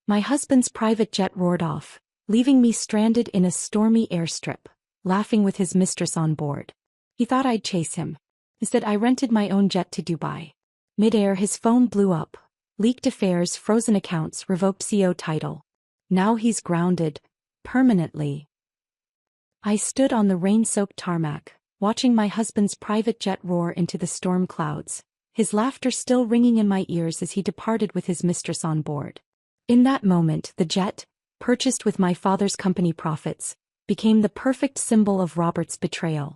My husband's private jet roared off, leaving me stranded in a stormy airstrip, laughing with his mistress on board. He thought I'd chase him. Instead, I rented my own jet to Dubai. Mid-air, his phone blew up. Leaked affairs, frozen accounts, revoked CEO title. Now he's grounded. Permanently. I stood on the rain-soaked tarmac, watching my husband's private jet roar into the storm clouds, his laughter still ringing in my ears as he departed with his mistress on board. In that moment, the jet, purchased with my father's company profits, became the perfect symbol of Robert's betrayal.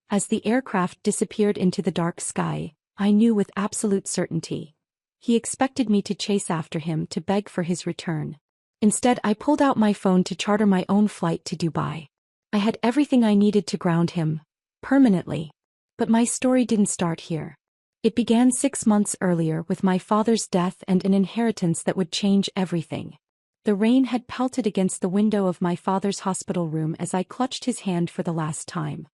As the aircraft disappeared into the dark sky, I knew with absolute certainty. He expected me to chase after him to beg for his return. Instead, I pulled out my phone to charter my own flight to Dubai. I had everything I needed to ground him, permanently. But my story didn't start here. It began 6 months earlier with my father's death and an inheritance that would change everything. The rain had pelted against the window of my father's hospital room as I clutched his hand for the last time.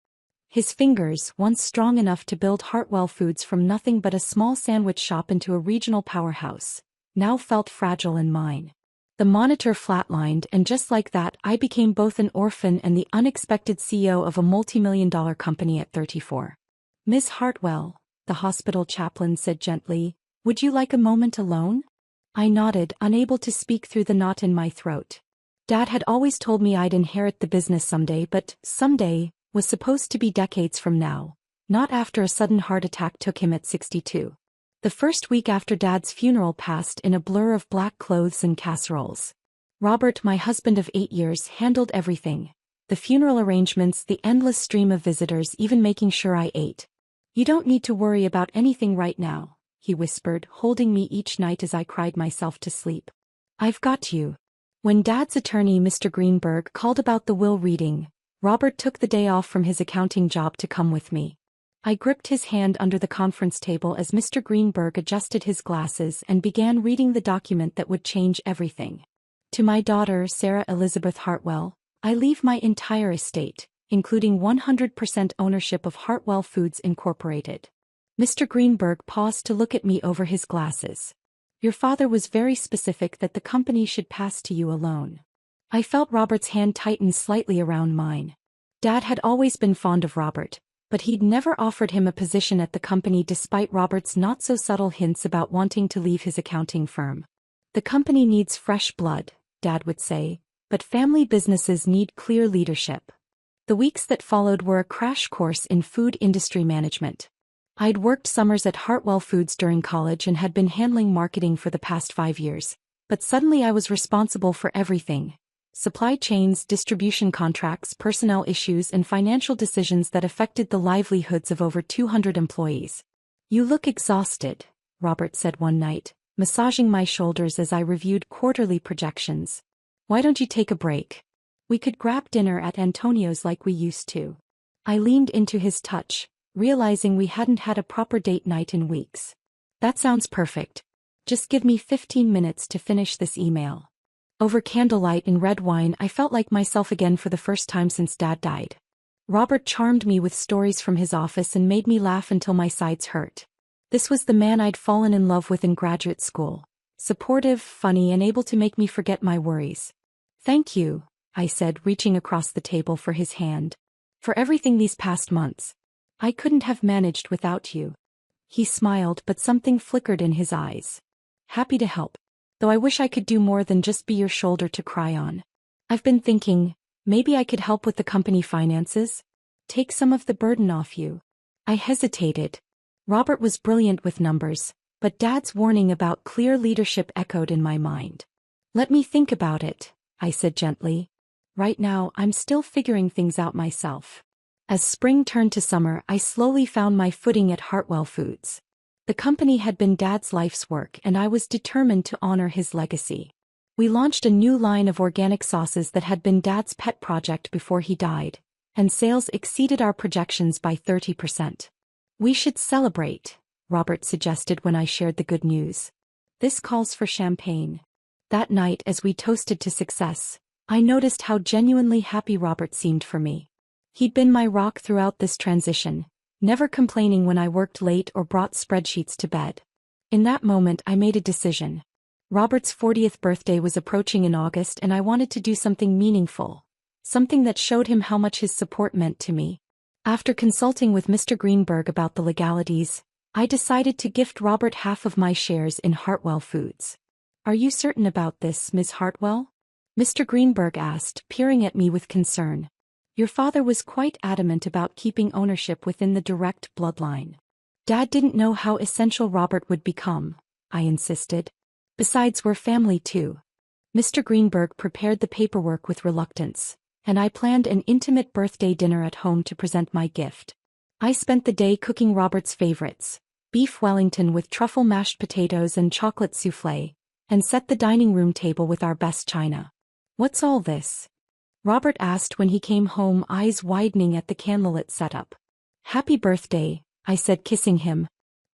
His fingers, once strong enough to build Hartwell Foods from nothing but a small sandwich shop into a regional powerhouse, now felt fragile in mine. The monitor flatlined, and just like that, I became both an orphan and the unexpected CEO of a multi-million-dollar company at 34. "Miss Hartwell," the hospital chaplain said gently, "would you like a moment alone?" I nodded, unable to speak through the knot in my throat. Dad had always told me I'd inherit the business someday, but someday was supposed to be decades from now, not after a sudden heart attack took him at 62. The first week after Dad's funeral passed in a blur of black clothes and casseroles. Robert, my husband of 8 years, handled everything. The funeral arrangements, the endless stream of visitors, even making sure I ate. "You don't need to worry about anything right now," he whispered, holding me each night as I cried myself to sleep. "I've got you." When Dad's attorney, Mr. Greenberg, called about the will reading, Robert took the day off from his accounting job to come with me. I gripped his hand under the conference table as Mr. Greenberg adjusted his glasses and began reading the document that would change everything. "To my daughter, Sarah Elizabeth Hartwell, I leave my entire estate, including 100% ownership of Hartwell Foods Incorporated." Mr. Greenberg paused to look at me over his glasses. "Your father was very specific that the company should pass to you alone." I felt Robert's hand tighten slightly around mine. Dad had always been fond of Robert, but he'd never offered him a position at the company despite Robert's not-so-subtle hints about wanting to leave his accounting firm. "The company needs fresh blood," Dad would say, "but family businesses need clear leadership." The weeks that followed were a crash course in food industry management. I'd worked summers at Hartwell Foods during college and had been handling marketing for the past 5 years, but suddenly I was responsible for everything. Supply chains, distribution contracts, personnel issues, and financial decisions that affected the livelihoods of over 200 employees. "You look exhausted," Robert said one night, massaging my shoulders as I reviewed quarterly projections. "Why don't you take a break? We could grab dinner at Antonio's like we used to." I leaned into his touch, realizing we hadn't had a proper date night in weeks. "That sounds perfect. Just give me 15 minutes to finish this email." Over candlelight and red wine, I felt like myself again for the first time since Dad died. Robert charmed me with stories from his office and made me laugh until my sides hurt. This was the man I'd fallen in love with in graduate school. Supportive, funny, and able to make me forget my worries. "Thank you," I said, reaching across the table for his hand. "For everything these past months. I couldn't have managed without you." He smiled, but something flickered in his eyes. "Happy to help. Though I wish I could do more than just be your shoulder to cry on. I've been thinking, maybe I could help with the company finances? Take some of the burden off you." I hesitated. Robert was brilliant with numbers, but Dad's warning about clear leadership echoed in my mind. "Let me think about it," I said gently. "Right now, I'm still figuring things out myself." As spring turned to summer, I slowly found my footing at Hartwell Foods. The company had been Dad's life's work, and I was determined to honor his legacy. We launched a new line of organic sauces that had been Dad's pet project before he died, and sales exceeded our projections by 30%. "We should celebrate," Robert suggested when I shared the good news. "This calls for champagne." That night, as we toasted to success, I noticed how genuinely happy Robert seemed for me. He'd been my rock throughout this transition, never complaining when I worked late or brought spreadsheets to bed. In that moment, I made a decision. Robert's 40th birthday was approaching in August and I wanted to do something meaningful. Something that showed him how much his support meant to me. After consulting with Mr. Greenberg about the legalities, I decided to gift Robert half of my shares in Hartwell Foods. "Are you certain about this, Ms. Hartwell?" Mr. Greenberg asked, peering at me with concern. "Your father was quite adamant about keeping ownership within the direct bloodline." "Dad didn't know how essential Robert would become," I insisted. "Besides, we're family too." Mr. Greenberg prepared the paperwork with reluctance, and I planned an intimate birthday dinner at home to present my gift. I spent the day cooking Robert's favorites, beef Wellington with truffle mashed potatoes and chocolate soufflé, and set the dining room table with our best china. "What's all this?" Robert asked when he came home, eyes widening at the candlelit setup. "Happy birthday," I said, kissing him.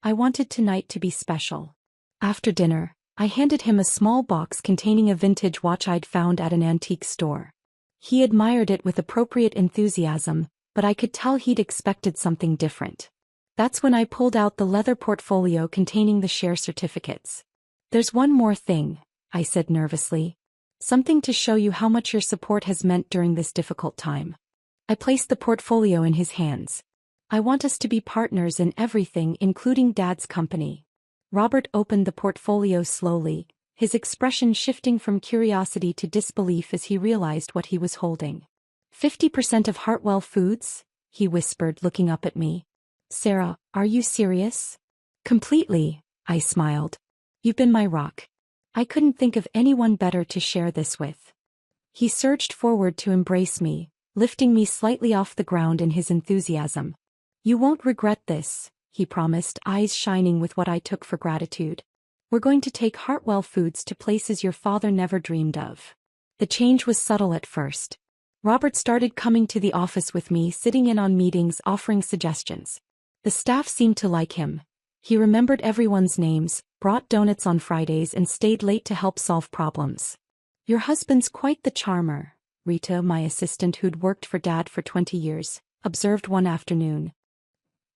"I wanted tonight to be special." After dinner, I handed him a small box containing a vintage watch I'd found at an antique store. He admired it with appropriate enthusiasm, but I could tell he'd expected something different. That's when I pulled out the leather portfolio containing the share certificates. "There's one more thing," I said nervously. "Something to show you how much your support has meant during this difficult time." I placed the portfolio in his hands. "I want us to be partners in everything, including Dad's company." Robert opened the portfolio slowly, his expression shifting from curiosity to disbelief as he realized what he was holding. 50% of Hartwell Foods?" he whispered, looking up at me. "Sarah, are you serious?" "Completely," I smiled. "You've been my rock. I couldn't think of anyone better to share this with." He surged forward to embrace me, lifting me slightly off the ground in his enthusiasm. "You won't regret this," he promised, eyes shining with what I took for gratitude. "We're going to take Hartwell Foods to places your father never dreamed of." The change was subtle at first. Robert started coming to the office with me, sitting in on meetings, offering suggestions. The staff seemed to like him. He remembered everyone's names, brought donuts on Fridays, and stayed late to help solve problems. "Your husband's quite the charmer," Rita, my assistant who'd worked for Dad for 20 years, observed one afternoon.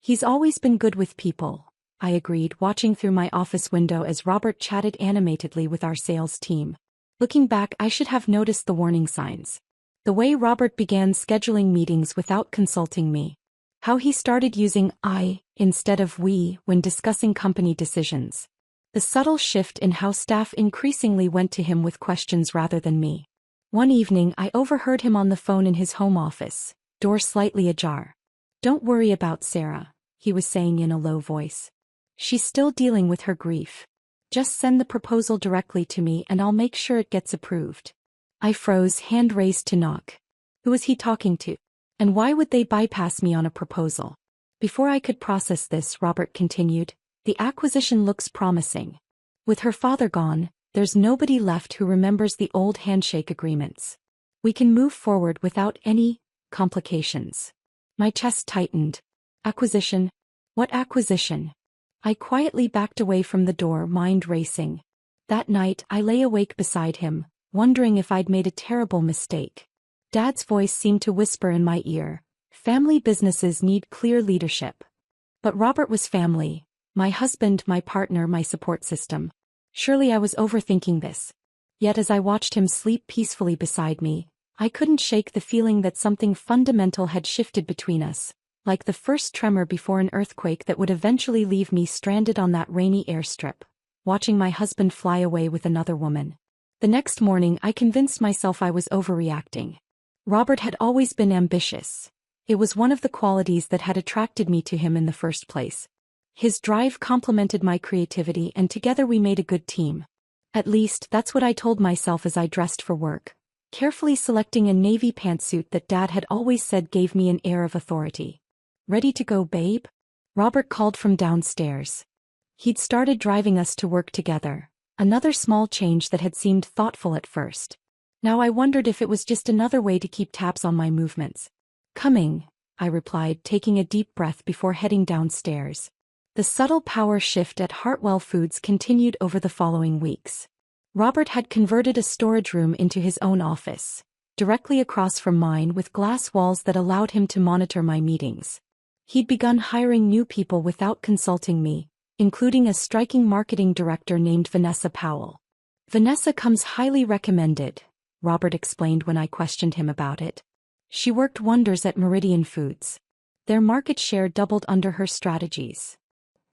"He's always been good with people," I agreed, watching through my office window as Robert chatted animatedly with our sales team. Looking back, I should have noticed the warning signs. The way Robert began scheduling meetings without consulting me. How he started using "I" instead of "we" when discussing company decisions. The subtle shift in how staff increasingly went to him with questions rather than me. One evening I overheard him on the phone in his home office, door slightly ajar. "Don't worry about Sarah," he was saying in a low voice. "She's still dealing with her grief. Just send the proposal directly to me and I'll make sure it gets approved." I froze, hand raised to knock. Who was he talking to? And why would they bypass me on a proposal? Before I could process this, Robert continued, "The acquisition looks promising. With her father gone, there's nobody left who remembers the old handshake agreements. We can move forward without any complications." My chest tightened. "Acquisition? What acquisition?" I quietly backed away from the door, mind racing. That night, I lay awake beside him, wondering if I'd made a terrible mistake. Dad's voice seemed to whisper in my ear, "Family businesses need clear leadership." But Robert was family, my husband, my partner, my support system. Surely I was overthinking this. Yet as I watched him sleep peacefully beside me, I couldn't shake the feeling that something fundamental had shifted between us, like the first tremor before an earthquake that would eventually leave me stranded on that rainy airstrip, watching my husband fly away with another woman. The next morning I convinced myself I was overreacting. Robert had always been ambitious. It was one of the qualities that had attracted me to him in the first place. His drive complemented my creativity and together we made a good team. At least, that's what I told myself as I dressed for work, carefully selecting a navy pantsuit that Dad had always said gave me an air of authority. "Ready to go, babe?" Robert called from downstairs. He'd started driving us to work together, another small change that had seemed thoughtful at first. Now I wondered if it was just another way to keep tabs on my movements. "Coming," I replied, taking a deep breath before heading downstairs. The subtle power shift at Hartwell Foods continued over the following weeks. Robert had converted a storage room into his own office, directly across from mine with glass walls that allowed him to monitor my meetings. He'd begun hiring new people without consulting me, including a striking marketing director named Vanessa Powell. Vanessa comes highly recommended, Robert explained when I questioned him about it. She worked wonders at Meridian Foods. Their market share doubled under her strategies.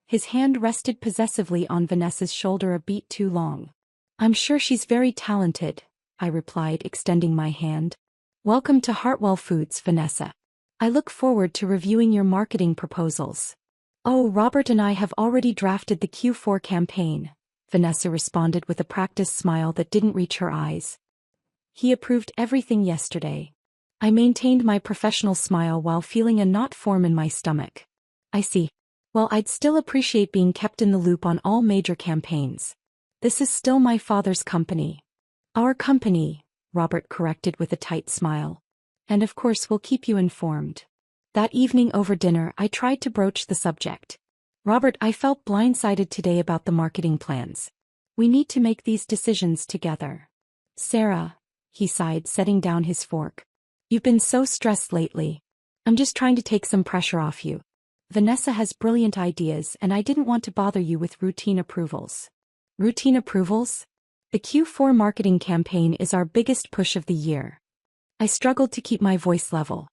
His hand rested possessively on Vanessa's shoulder a beat too long. I'm sure she's very talented, I replied, extending my hand. Welcome to Hartwell Foods, Vanessa. I look forward to reviewing your marketing proposals. Oh, Robert and I have already drafted the Q4 campaign, Vanessa responded with a practiced smile that didn't reach her eyes. He approved everything yesterday. I maintained my professional smile while feeling a knot form in my stomach. I see. Well, I'd still appreciate being kept in the loop on all major campaigns. This is still my father's company. Our company, Robert corrected with a tight smile. And of course we'll keep you informed. That evening over dinner I tried to broach the subject. Robert, I felt blindsided today about the marketing plans. We need to make these decisions together. Sarah, he sighed, setting down his fork. You've been so stressed lately. I'm just trying to take some pressure off you. Vanessa has brilliant ideas and I didn't want to bother you with routine approvals. Routine approvals? The Q4 marketing campaign is our biggest push of the year. I struggled to keep my voice level.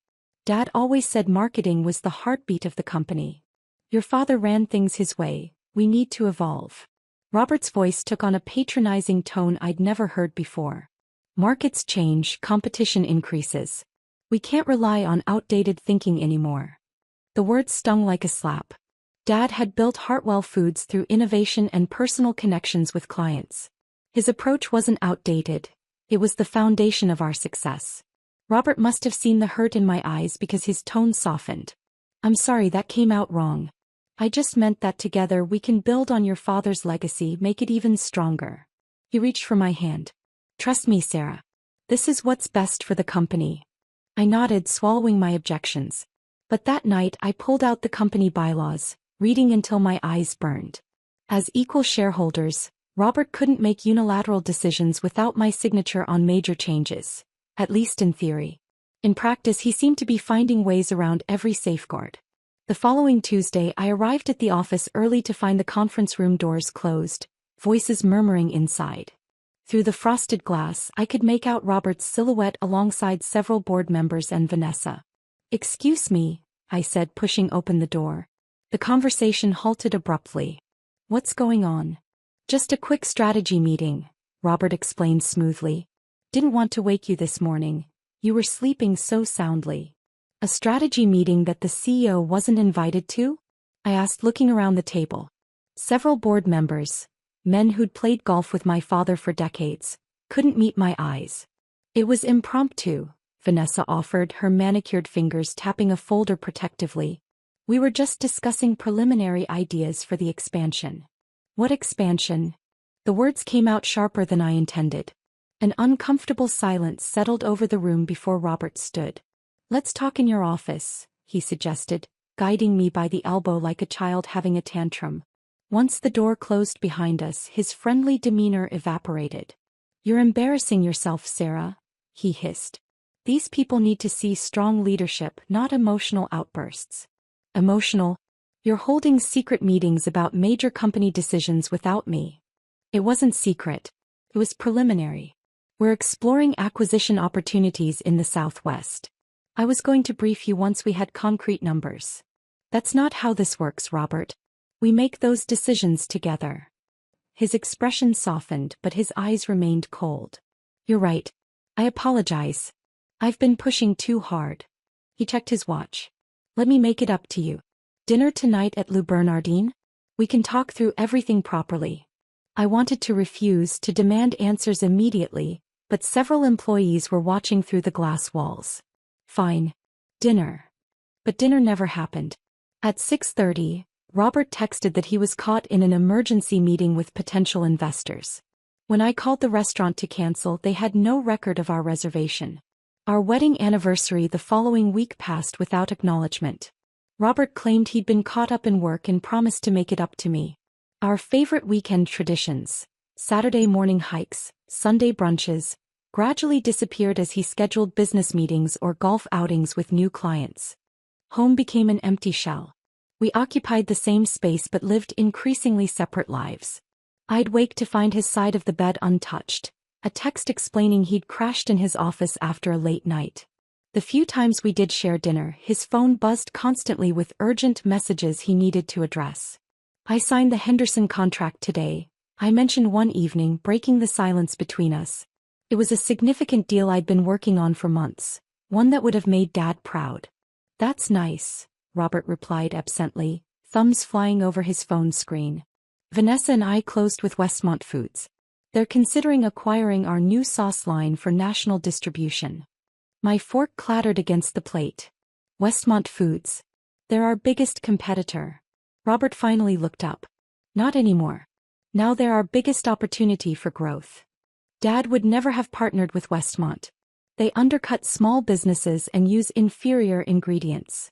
Dad always said marketing was the heartbeat of the company. Your father ran things his way, we need to evolve. Robert's voice took on a patronizing tone I'd never heard before. Markets change, competition increases. We can't rely on outdated thinking anymore. The words stung like a slap. Dad had built Hartwell Foods through innovation and personal connections with clients. His approach wasn't outdated, it was the foundation of our success. Robert must have seen the hurt in my eyes because his tone softened. I'm sorry that came out wrong. I just meant that together we can build on your father's legacy, make it even stronger. He reached for my hand. Trust me, Sarah. This is what's best for the company. I nodded, swallowing my objections. But that night I pulled out the company bylaws, reading until my eyes burned. As equal shareholders, Robert couldn't make unilateral decisions without my signature on major changes, at least in theory. In practice, he seemed to be finding ways around every safeguard. The following Tuesday I arrived at the office early to find the conference room doors closed, voices murmuring inside. Through the frosted glass I could make out Robert's silhouette alongside several board members and Vanessa. Excuse me, I said, pushing open the door. The conversation halted abruptly. What's going on? Just a quick strategy meeting, Robert explained smoothly. Didn't want to wake you this morning. You were sleeping so soundly. A strategy meeting that the CEO wasn't invited to? I asked, looking around the table. Several board members, men who'd played golf with my father for decades, couldn't meet my eyes. It was impromptu, Vanessa offered, her manicured fingers tapping a folder protectively. We were just discussing preliminary ideas for the expansion. What expansion? The words came out sharper than I intended. An uncomfortable silence settled over the room before Robert stood. Let's talk in your office, he suggested, guiding me by the elbow like a child having a tantrum. Once the door closed behind us, his friendly demeanor evaporated. You're embarrassing yourself, Sarah, he hissed. These people need to see strong leadership, not emotional outbursts. Emotional? You're holding secret meetings about major company decisions without me. It wasn't secret. It was preliminary. We're exploring acquisition opportunities in the Southwest. I was going to brief you once we had concrete numbers. That's not how this works, Robert. We make those decisions together. His expression softened, but his eyes remained cold. You're right. I apologize. I've been pushing too hard. He checked his watch. Let me make it up to you. Dinner tonight at Le Bernardin? We can talk through everything properly. I wanted to refuse, to demand answers immediately, but several employees were watching through the glass walls. Fine. Dinner. But dinner never happened. At 6:30, Robert texted that he was caught in an emergency meeting with potential investors. When I called the restaurant to cancel, they had no record of our reservation. Our wedding anniversary the following week passed without acknowledgement. Robert claimed he'd been caught up in work and promised to make it up to me. Our favorite weekend traditions, Saturday morning hikes, Sunday brunches, gradually disappeared as he scheduled business meetings or golf outings with new clients. Home became an empty shell. We occupied the same space but lived increasingly separate lives. I'd wake to find his side of the bed untouched, a text explaining he'd crashed in his office after a late night. The few times we did share dinner, his phone buzzed constantly with urgent messages he needed to address. I signed the Henderson contract today, I mentioned one evening, breaking the silence between us. It was a significant deal I'd been working on for months, one that would have made Dad proud. That's nice, Robert replied absently, thumbs flying over his phone screen. Vanessa and I closed with Westmont Foods. They're considering acquiring our new sauce line for national distribution. My fork clattered against the plate. Westmont Foods. They're our biggest competitor. Robert finally looked up. Not anymore. Now they're our biggest opportunity for growth. Dad would never have partnered with Westmont. They undercut small businesses and use inferior ingredients.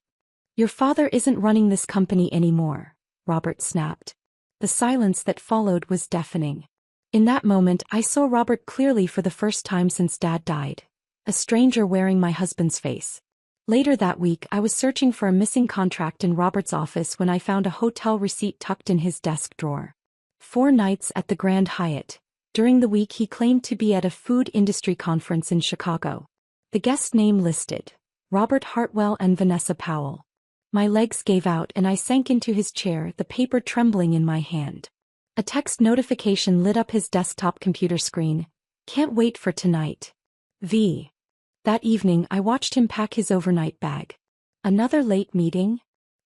Your father isn't running this company anymore, Robert snapped. The silence that followed was deafening. In that moment, I saw Robert clearly for the first time since Dad died. A stranger wearing my husband's face. Later that week, I was searching for a missing contract in Robert's office when I found a hotel receipt tucked in his desk drawer. 4 nights at the Grand Hyatt. During the week he claimed to be at a food industry conference in Chicago. The guest name listed, Robert Hartwell and Vanessa Powell. My legs gave out and I sank into his chair, the paper trembling in my hand. A text notification lit up his desktop computer screen. Can't wait for tonight. V. That evening I watched him pack his overnight bag. Another late meeting?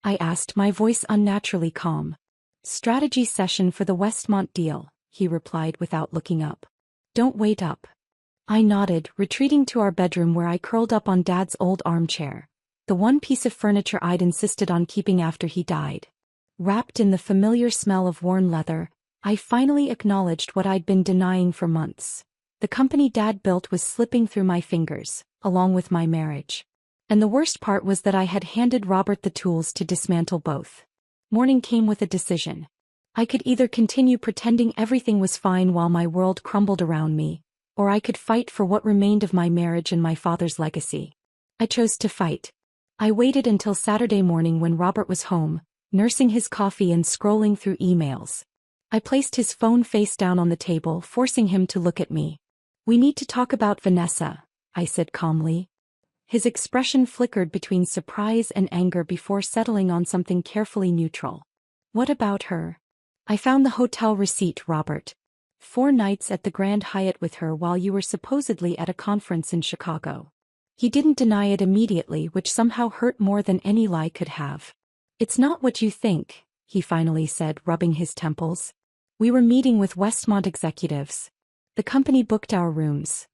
I asked, my voice unnaturally calm. Strategy session for the Westmont deal, he replied without looking up. Don't wait up. I nodded, retreating to our bedroom where I curled up on Dad's old armchair, the one piece of furniture I'd insisted on keeping after he died. Wrapped in the familiar smell of worn leather, I finally acknowledged what I'd been denying for months. The company Dad built was slipping through my fingers, along with my marriage. And the worst part was that I had handed Robert the tools to dismantle both. Morning came with a decision. I could either continue pretending everything was fine while my world crumbled around me, or I could fight for what remained of my marriage and my father's legacy. I chose to fight. I waited until Saturday morning when Robert was home, nursing his coffee and scrolling through emails. I placed his phone face down on the table, forcing him to look at me. We need to talk about Vanessa, I said calmly. His expression flickered between surprise and anger before settling on something carefully neutral. What about her? I found the hotel receipt, Robert. 4 nights at the Grand Hyatt with her while you were supposedly at a conference in Chicago. He didn't deny it immediately, which somehow hurt more than any lie could have. It's not what you think, he finally said, rubbing his temples. We were meeting with Westmont executives. The company booked our rooms.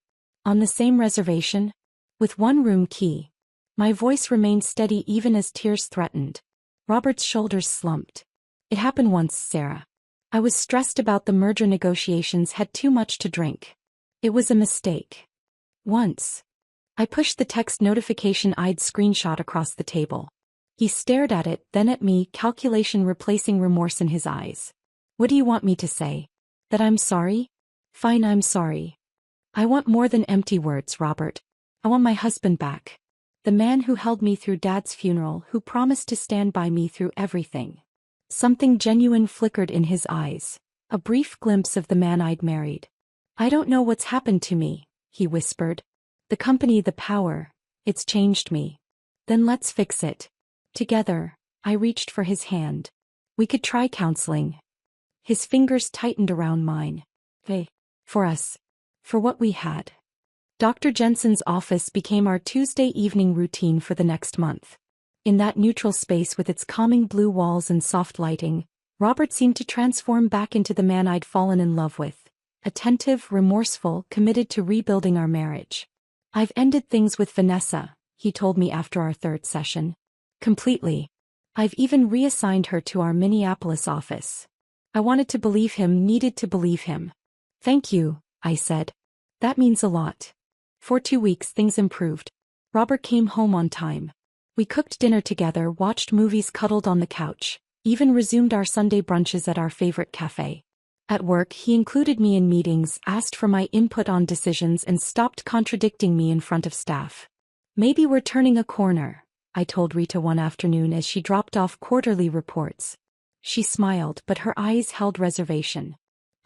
On the same reservation? With 1 room key. My voice remained steady even as tears threatened. Robert's shoulders slumped. It happened once, Sarah. I was stressed about the merger negotiations, had too much to drink. It was a mistake. Once. I pushed the text notification I'd screenshot across the table. He stared at it, then at me, calculation replacing remorse in his eyes. What do you want me to say? That I'm sorry? Fine, I'm sorry. I want more than empty words, Robert. I want my husband back. The man who held me through Dad's funeral, who promised to stand by me through everything. Something genuine flickered in his eyes, a brief glimpse of the man I'd married. I don't know what's happened to me, he whispered. The company, the power, it's changed me. Then let's fix it. Together. I reached for his hand. We could try counseling. His fingers tightened around mine. Hey. For us. For what we had. Dr. Jensen's office became our Tuesday evening routine for the next month. In that neutral space with its calming blue walls and soft lighting, Robert seemed to transform back into the man I'd fallen in love with. Attentive, remorseful, committed to rebuilding our marriage. I've ended things with Vanessa, he told me after our 3rd session. Completely. I've even reassigned her to our Minneapolis office. I wanted to believe him, needed to believe him. Thank you, I said. That means a lot. For 2 weeks things improved. Robert came home on time. We cooked dinner together, watched movies, cuddled on the couch, even resumed our Sunday brunches at our favorite cafe. At work he included me in meetings, asked for my input on decisions and stopped contradicting me in front of staff. Maybe we're turning a corner, I told Rita one afternoon as she dropped off quarterly reports. She smiled, but her eyes held reservation.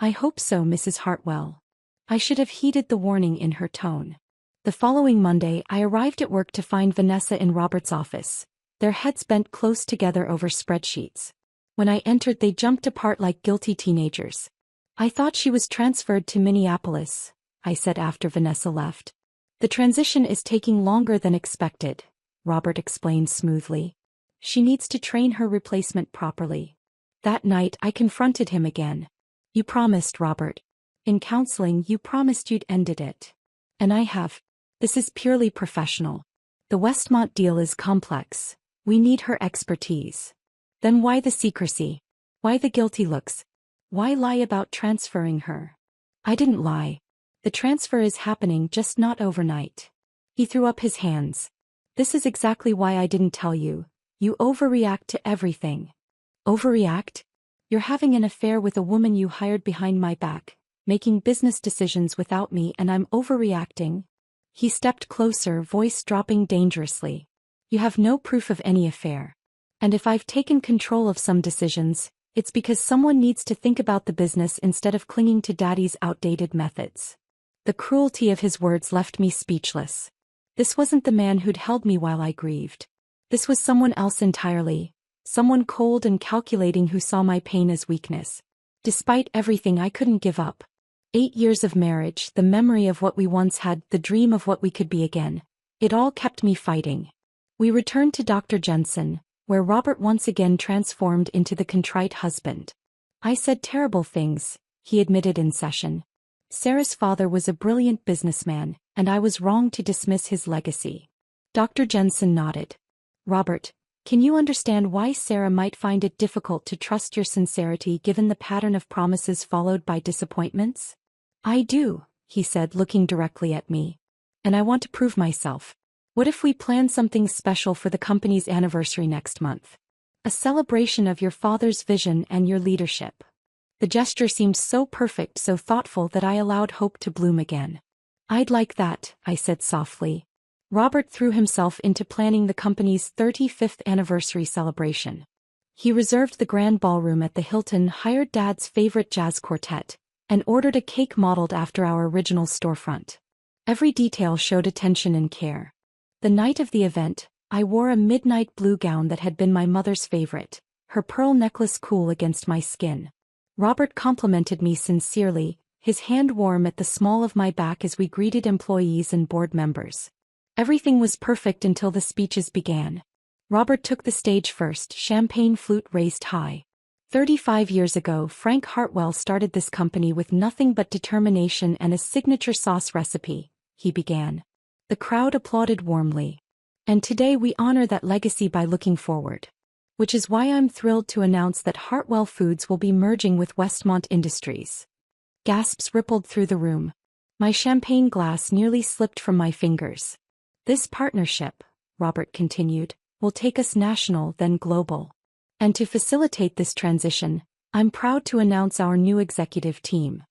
I hope so, Mrs. Hartwell. I should have heeded the warning in her tone. The following Monday, I arrived at work to find Vanessa in Robert's office, their heads bent close together over spreadsheets. When I entered, they jumped apart like guilty teenagers. I thought she was transferred to Minneapolis, I said after Vanessa left. The transition is taking longer than expected, Robert explained smoothly. She needs to train her replacement properly. That night, I confronted him again. You promised, Robert. In counseling, you promised you'd ended it. And I have. This is purely professional. The Westmont deal is complex. We need her expertise. Then why the secrecy? Why the guilty looks? Why lie about transferring her? I didn't lie. The transfer is happening, just not overnight. He threw up his hands. This is exactly why I didn't tell you. You overreact to everything. Overreact? You're having an affair with a woman you hired behind my back, making business decisions without me, and I'm overreacting? He stepped closer, voice dropping dangerously. You have no proof of any affair. And if I've taken control of some decisions, it's because someone needs to think about the business instead of clinging to Daddy's outdated methods. The cruelty of his words left me speechless. This wasn't the man who'd held me while I grieved. This was someone else entirely, someone cold and calculating who saw my pain as weakness. Despite everything, I couldn't give up. 8 years of marriage, the memory of what we once had, the dream of what we could be again. It all kept me fighting. We returned to Dr. Jensen, where Robert once again transformed into the contrite husband. I said terrible things, he admitted in session. Sarah's father was a brilliant businessman, and I was wrong to dismiss his legacy. Dr. Jensen nodded. Robert, can you understand why Sarah might find it difficult to trust your sincerity given the pattern of promises followed by disappointments? I do, he said, looking directly at me. And I want to prove myself. What if we plan something special for the company's anniversary next month? A celebration of your father's vision and your leadership. The gesture seemed so perfect, so thoughtful that I allowed hope to bloom again. I'd like that, I said softly. Robert threw himself into planning the company's 35th anniversary celebration. He reserved the grand ballroom at the Hilton, hired Dad's favorite jazz quartet, and ordered a cake modeled after our original storefront. Every detail showed attention and care. The night of the event, I wore a midnight blue gown that had been my mother's favorite, her pearl necklace cool against my skin. Robert complimented me sincerely, his hand warm at the small of my back as we greeted employees and board members. Everything was perfect until the speeches began. Robert took the stage first, champagne flute raised high. 35 years ago, Frank Hartwell started this company with nothing but determination and a signature sauce recipe, he began. The crowd applauded warmly. And today we honor that legacy by looking forward. Which is why I'm thrilled to announce that Hartwell Foods will be merging with Westmont Industries. Gasps rippled through the room. My champagne glass nearly slipped from my fingers. This partnership, Robert continued, will take us national, then global. And to facilitate this transition, I'm proud to announce our new executive team.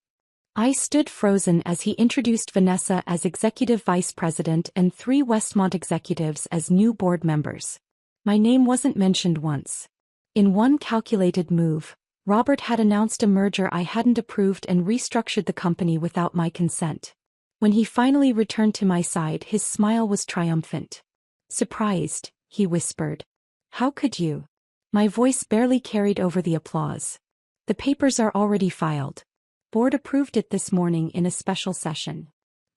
I stood frozen as he introduced Vanessa as Executive Vice President and 3 Westmont executives as new board members. My name wasn't mentioned once. In one calculated move, Robert had announced a merger I hadn't approved and restructured the company without my consent. When he finally returned to my side, his smile was triumphant. Surprised, he whispered. How could you? My voice barely carried over the applause. The papers are already filed. Board approved it this morning in a special session.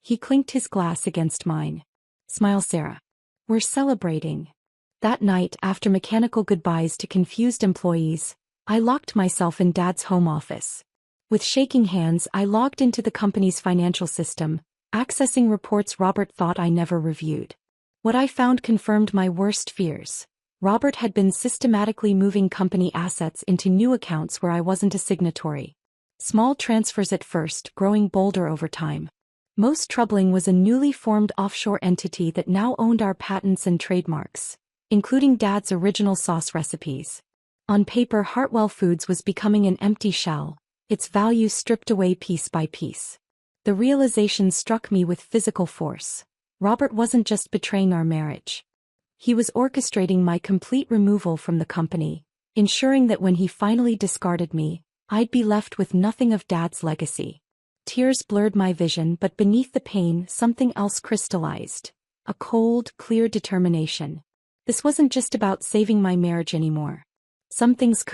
He clinked his glass against mine. Smile, Sarah. We're celebrating. That night, after mechanical goodbyes to confused employees, I locked myself in Dad's home office. With shaking hands, I logged into the company's financial system, accessing reports Robert thought I never reviewed. What I found confirmed my worst fears. Robert had been systematically moving company assets into new accounts where I wasn't a signatory. Small transfers at first, growing bolder over time. Most troubling was a newly formed offshore entity that now owned our patents and trademarks, including Dad's original sauce recipes. On paper, Hartwell Foods was becoming an empty shell, its value stripped away piece by piece. The realization struck me with physical force. Robert wasn't just betraying our marriage. He was orchestrating my complete removal from the company, ensuring that when he finally discarded me, I'd be left with nothing of Dad's legacy. Tears blurred my vision, but beneath the pain something else crystallized. A cold, clear determination. This wasn't just about saving my marriage anymore. Some things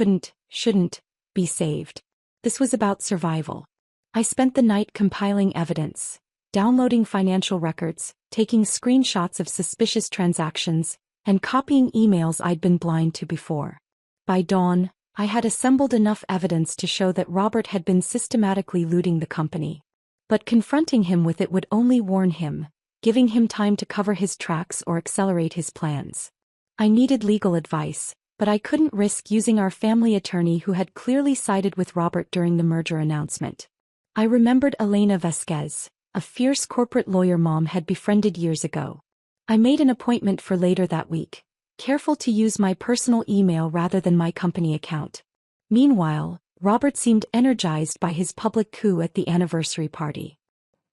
shouldn't, be saved. This was about survival. I spent the night compiling evidence, downloading financial records, taking screenshots of suspicious transactions, and copying emails I'd been blind to before. By dawn, I had assembled enough evidence to show that Robert had been systematically looting the company. But confronting him with it would only warn him, giving him time to cover his tracks or accelerate his plans. I needed legal advice, but I couldn't risk using our family attorney who had clearly sided with Robert during the merger announcement. I remembered Elena Vasquez, a fierce corporate lawyer Mom had befriended years ago. I made an appointment for later that week, careful to use my personal email rather than my company account. Meanwhile, Robert seemed energized by his public coup at the anniversary party.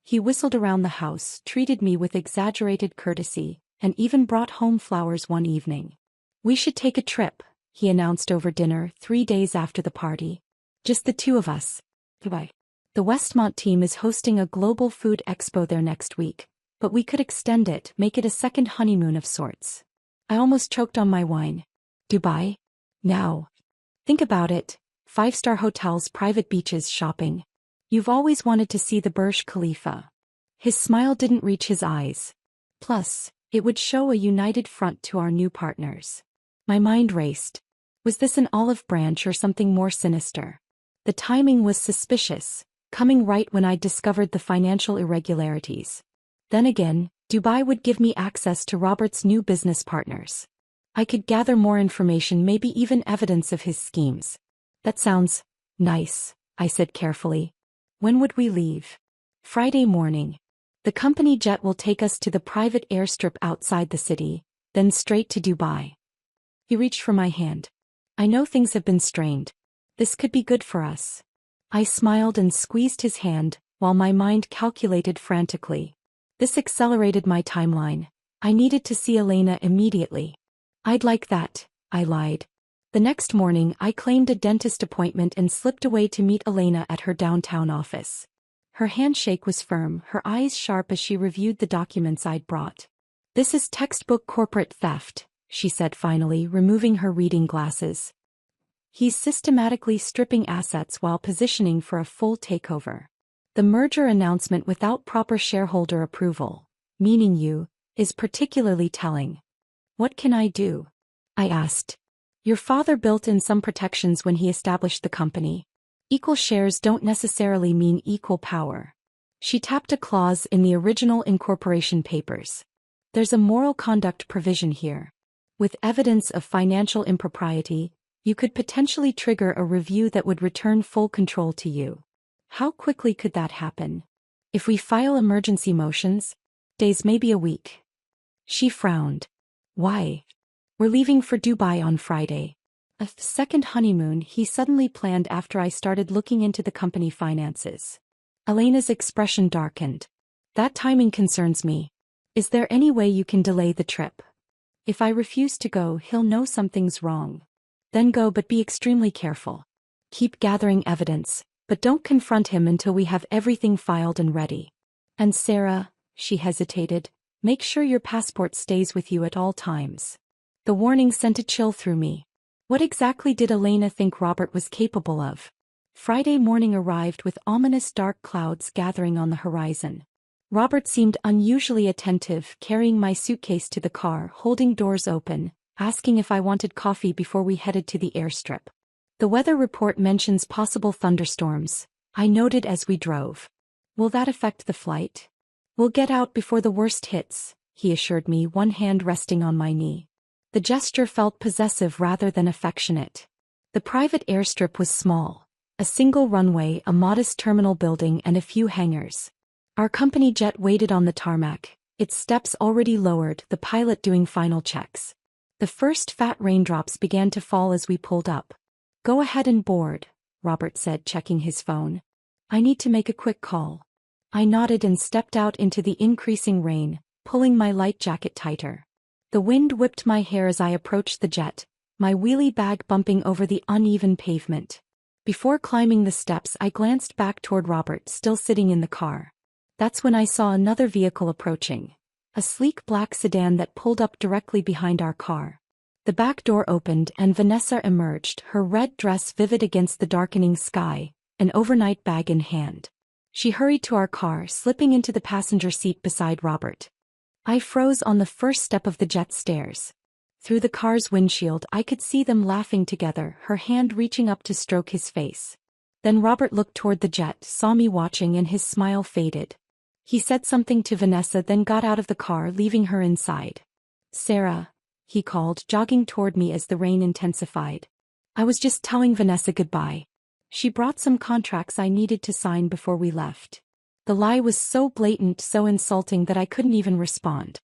He whistled around the house, treated me with exaggerated courtesy, and even brought home flowers one evening. "We should take a trip," he announced over dinner 3 days after the party. "Just the two of us." Goodbye. "The Westmont team is hosting a global food expo there next week, but we could extend it, make it a second honeymoon of sorts." I almost choked on my wine. Dubai? Now. Think about it. 5-star hotels, private beaches, shopping. You've always wanted to see the Burj Khalifa. His smile didn't reach his eyes. Plus, it would show a united front to our new partners. My mind raced. Was this an olive branch or something more sinister? The timing was suspicious, coming right when I discovered the financial irregularities. Then again, Dubai would give me access to Robert's new business partners. I could gather more information, maybe even evidence of his schemes. "That sounds nice," I said carefully. "When would we leave?" "Friday morning. The company jet will take us to the private airstrip outside the city, then straight to Dubai." He reached for my hand. "I know things have been strained. This could be good for us." I smiled and squeezed his hand, while my mind calculated frantically. This accelerated my timeline. I needed to see Elena immediately. "I'd like that," I lied. The next morning I claimed a dentist appointment and slipped away to meet Elena at her downtown office. Her handshake was firm, her eyes sharp as she reviewed the documents I'd brought. "This is textbook corporate theft," she said finally, removing her reading glasses. "He's systematically stripping assets while positioning for a full takeover. The merger announcement without proper shareholder approval, meaning you, is particularly telling." "What can I do?" I asked. "Your father built in some protections when he established the company. Equal shares don't necessarily mean equal power." She tapped a clause in the original incorporation papers. "There's a moral conduct provision here. With evidence of financial impropriety, you could potentially trigger a review that would return full control to you." "How quickly could that happen?" "If we file emergency motions, days, maybe a week." She frowned. "Why?" "We're leaving for Dubai on Friday. A second honeymoon he suddenly planned after I started looking into the company finances." Elena's expression darkened. "That timing concerns me. Is there any way you can delay the trip? If I refuse to go, he'll know something's wrong. Then go, but be extremely careful. Keep gathering evidence, but don't confront him until we have everything filed and ready. And Sarah," she hesitated, "make sure your passport stays with you at all times." The warning sent a chill through me. What exactly did Elena think Robert was capable of? Friday morning arrived with ominous dark clouds gathering on the horizon. Robert seemed unusually attentive, carrying my suitcase to the car, holding doors open, asking if I wanted coffee before we headed to the airstrip. "The weather report mentions possible thunderstorms," I noted as we drove. "Will that affect the flight?" "We'll get out before the worst hits," he assured me, one hand resting on my knee. The gesture felt possessive rather than affectionate. The private airstrip was small. A single runway, a modest terminal building, and a few hangars. Our company jet waited on the tarmac, its steps already lowered, the pilot doing final checks. The first fat raindrops began to fall as we pulled up. "Go ahead and board," Robert said, checking his phone. "I need to make a quick call." I nodded and stepped out into the increasing rain, pulling my light jacket tighter. The wind whipped my hair as I approached the jet, my wheelie bag bumping over the uneven pavement. Before climbing the steps, I glanced back toward Robert, still sitting in the car. That's when I saw another vehicle approaching. A sleek black sedan that pulled up directly behind our car. The back door opened and Vanessa emerged, her red dress vivid against the darkening sky, an overnight bag in hand. She hurried to our car, slipping into the passenger seat beside Robert. I froze on the first step of the jet stairs. Through the car's windshield I could see them laughing together, her hand reaching up to stroke his face. Then Robert looked toward the jet, saw me watching, and his smile faded. He said something to Vanessa, then got out of the car, leaving her inside. "Sarah," he called, jogging toward me as the rain intensified. "I was just telling Vanessa goodbye. She brought some contracts I needed to sign before we left." The lie was so blatant, so insulting that I couldn't even respond.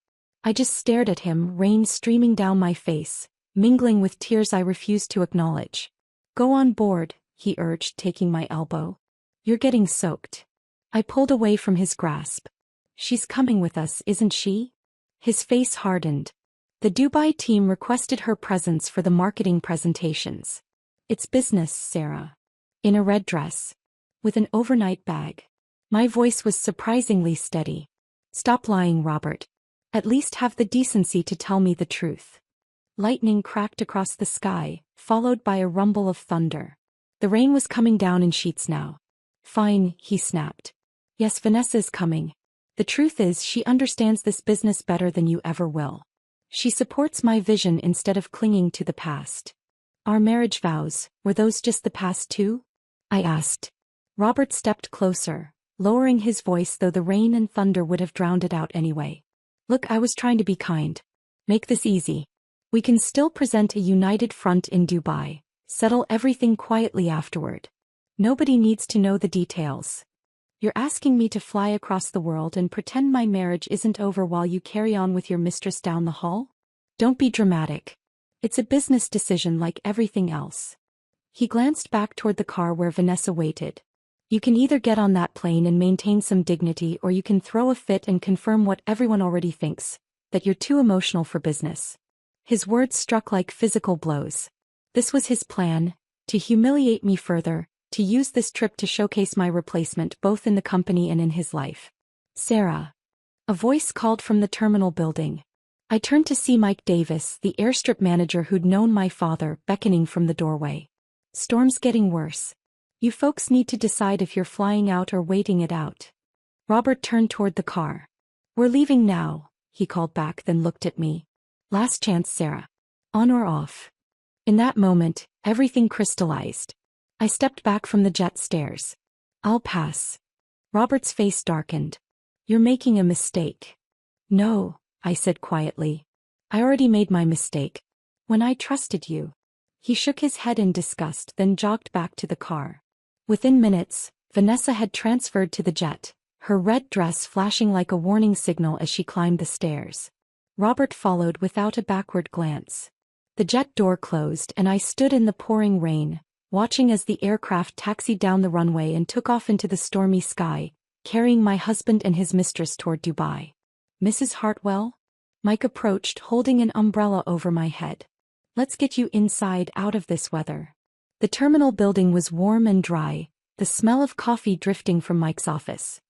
I just stared at him, rain streaming down my face, mingling with tears I refused to acknowledge. "Go on board," he urged, taking my elbow. "You're getting soaked." I pulled away from his grasp. "She's coming with us, isn't she?" His face hardened. "The Dubai team requested her presence for the marketing presentations. It's business, Sarah." In a red dress. With an overnight bag. My voice was surprisingly steady. "Stop lying, Robert. At least have the decency to tell me the truth." Lightning cracked across the sky, followed by a rumble of thunder. The rain was coming down in sheets now. "Fine," he snapped. "Yes, Vanessa's coming. The truth is, she understands this business better than you ever will. She supports my vision instead of clinging to the past." "Our marriage vows, were those just the past too?" I asked. Robert stepped closer, lowering his voice, though the rain and thunder would have drowned it out anyway. "Look, I was trying to be kind. Make this easy. We can still present a united front in Dubai, settle everything quietly afterward. Nobody needs to know the details. You're asking me to fly across the world and pretend my marriage isn't over while you carry on with your mistress down the hall? Don't be dramatic. It's a business decision like everything else." He glanced back toward the car where Vanessa waited. "You can either get on that plane and maintain some dignity, or you can throw a fit and confirm what everyone already thinks, that you're too emotional for business." His words struck like physical blows. This was his plan, to humiliate me further, to use this trip to showcase my replacement both in the company and in his life. "Sarah." A voice called from the terminal building. I turned to see Mike Davis, the Airstrip manager who'd known my father, beckoning from the doorway. "Storm's getting worse. You folks need to decide if you're flying out or waiting it out." Robert turned toward the car. "We're leaving now," he called back, then looked at me. "Last chance, Sarah. On or off?" In that moment, everything crystallized. I stepped back from the jet stairs. "I'll pass." Robert's face darkened. "You're making a mistake." "No," I said quietly. "I already made my mistake. When I trusted you." He shook his head in disgust, then jogged back to the car. Within minutes, Vanessa had transferred to the jet, her red dress flashing like a warning signal as she climbed the stairs. Robert followed without a backward glance. The jet door closed and I stood in the pouring rain, watching as the aircraft taxied down the runway and took off into the stormy sky, carrying my husband and his mistress toward Dubai. "Mrs. Hartwell?" Mike approached, holding an umbrella over my head. "Let's get you inside out of this weather." The terminal building was warm and dry, the smell of coffee drifting from Mike's office.